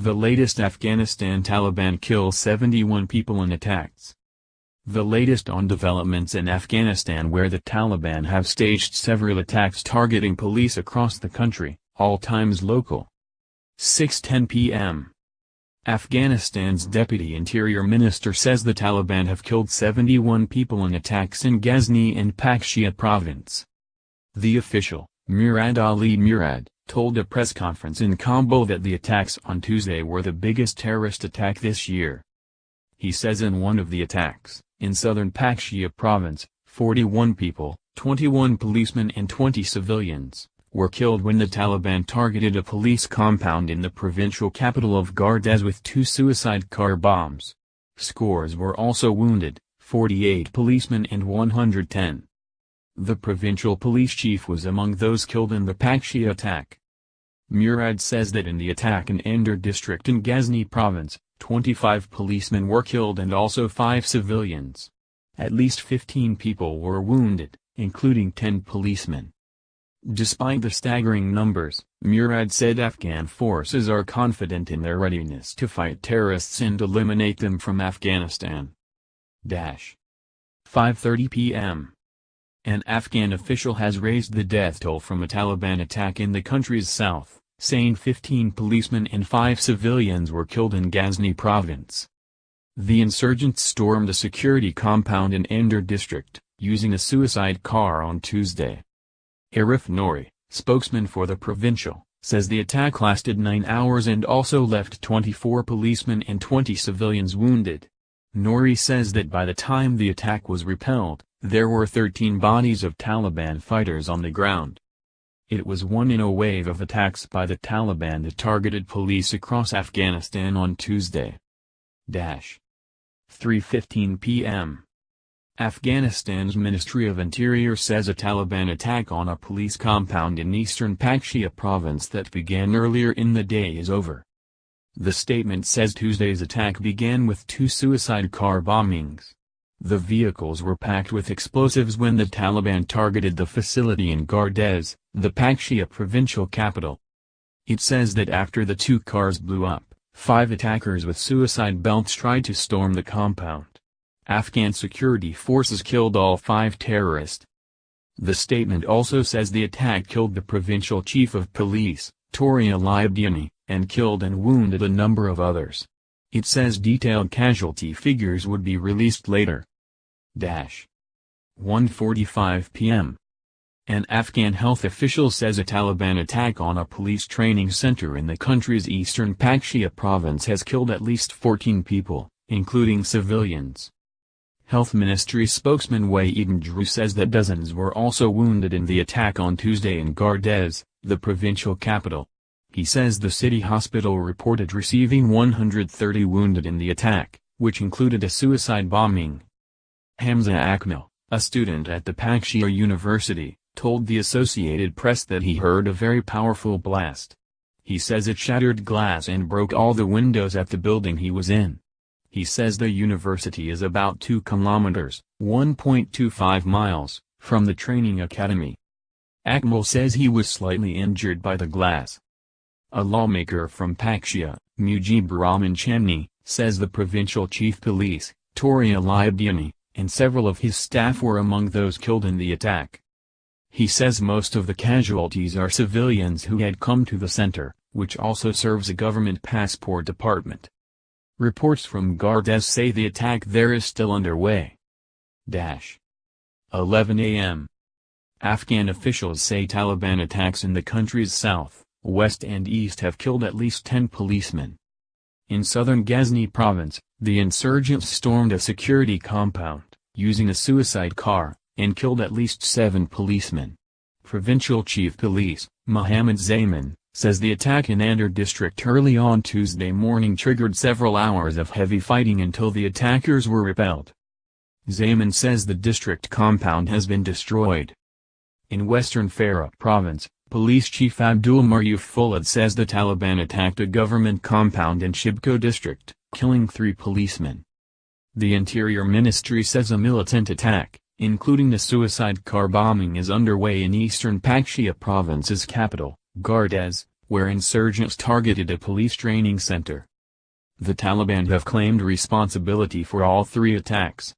The latest Afghanistan Taliban kill 71 people in attacks. The latest on developments in Afghanistan, where the Taliban have staged several attacks targeting police across the country, all times local. 6:10 p.m. Afghanistan's Deputy Interior Minister says the Taliban have killed 71 people in attacks in Ghazni and Paktia province. The official, Murad Ali Murad, told a press conference in Kabul that the attacks on Tuesday were the biggest terrorist attack this year. He says in one of the attacks, in southern Paktia province, 41 people, 21 policemen and 20 civilians, were killed when the Taliban targeted a police compound in the provincial capital of Gardez with 2 suicide car bombs. Scores were also wounded, 48 policemen and 110. The provincial police chief was among those killed in the Paktia attack. Murad says that in the attack in Andar district in Ghazni province, 25 policemen were killed and also 5 civilians. At least 15 people were wounded, including 10 policemen. Despite the staggering numbers, Murad said Afghan forces are confident in their readiness to fight terrorists and eliminate them from Afghanistan. 5:30 p.m. An Afghan official has raised the death toll from a Taliban attack in the country's south, saying 15 policemen and 5 civilians were killed in Ghazni province. The insurgents stormed a security compound in Andar district, using a suicide car on Tuesday. Arif Nouri, spokesman for the provincial, says the attack lasted 9 hours and also left 24 policemen and 20 civilians wounded. Nouri says that by the time the attack was repelled, there were 13 bodies of Taliban fighters on the ground. It was one in a wave of attacks by the Taliban that targeted police across Afghanistan on Tuesday. 3:15 p.m. Afghanistan's Ministry of Interior says a Taliban attack on a police compound in eastern Paktia province that began earlier in the day is over. The statement says Tuesday's attack began with 2 suicide car bombings. The vehicles were packed with explosives when the Taliban targeted the facility in Gardez, the Paktia provincial capital. It says that after the 2 cars blew up, 5 attackers with suicide belts tried to storm the compound. Afghan security forces killed all 5 terrorists. The statement also says the attack killed the provincial chief of police, Toria Liabdiani, and killed and wounded a number of others. It says detailed casualty figures would be released later. 1:45 p.m. An Afghan health official says a Taliban attack on a police training center in the country's eastern Paktia province has killed at least 14 people, including civilians. Health Ministry spokesman Wahid Ndru says that dozens were also wounded in the attack on Tuesday in Gardez, the provincial capital. He says the city hospital reported receiving 130 wounded in the attack, which included a suicide bombing. Hamza Akmal, a student at the Paktia University, told the Associated Press that he heard a very powerful blast. He says it shattered glass and broke all the windows at the building he was in. He says the university is about 2 kilometers, 1.25 miles, from the training academy. Akmal says he was slightly injured by the glass. A lawmaker from Paktia, Mujibur Rahman Chani, says the provincial chief police, Toria Liabdiani, and several of his staff were among those killed in the attack. He says most of the casualties are civilians who had come to the center, which also serves a government passport department. Reports from Gardez say the attack there is still underway. 11 a.m. Afghan officials say Taliban attacks in the country's south, west and east have killed at least 10 policemen. In southern Ghazni province, the insurgents stormed a security compound, using a suicide car, and killed at least 7 policemen. Provincial Chief Police, Mohammed Zayman, says the attack in Andar district early on Tuesday morning triggered several hours of heavy fighting until the attackers were repelled. Zayman says the district compound has been destroyed. In western Farah province, Police Chief Abdul Maruf Fulad says the Taliban attacked a government compound in Shibko district, killing 3 policemen. The Interior Ministry says a militant attack, including a suicide car bombing, is underway in eastern Paktia province's capital, Gardez, where insurgents targeted a police training center. The Taliban have claimed responsibility for all three attacks.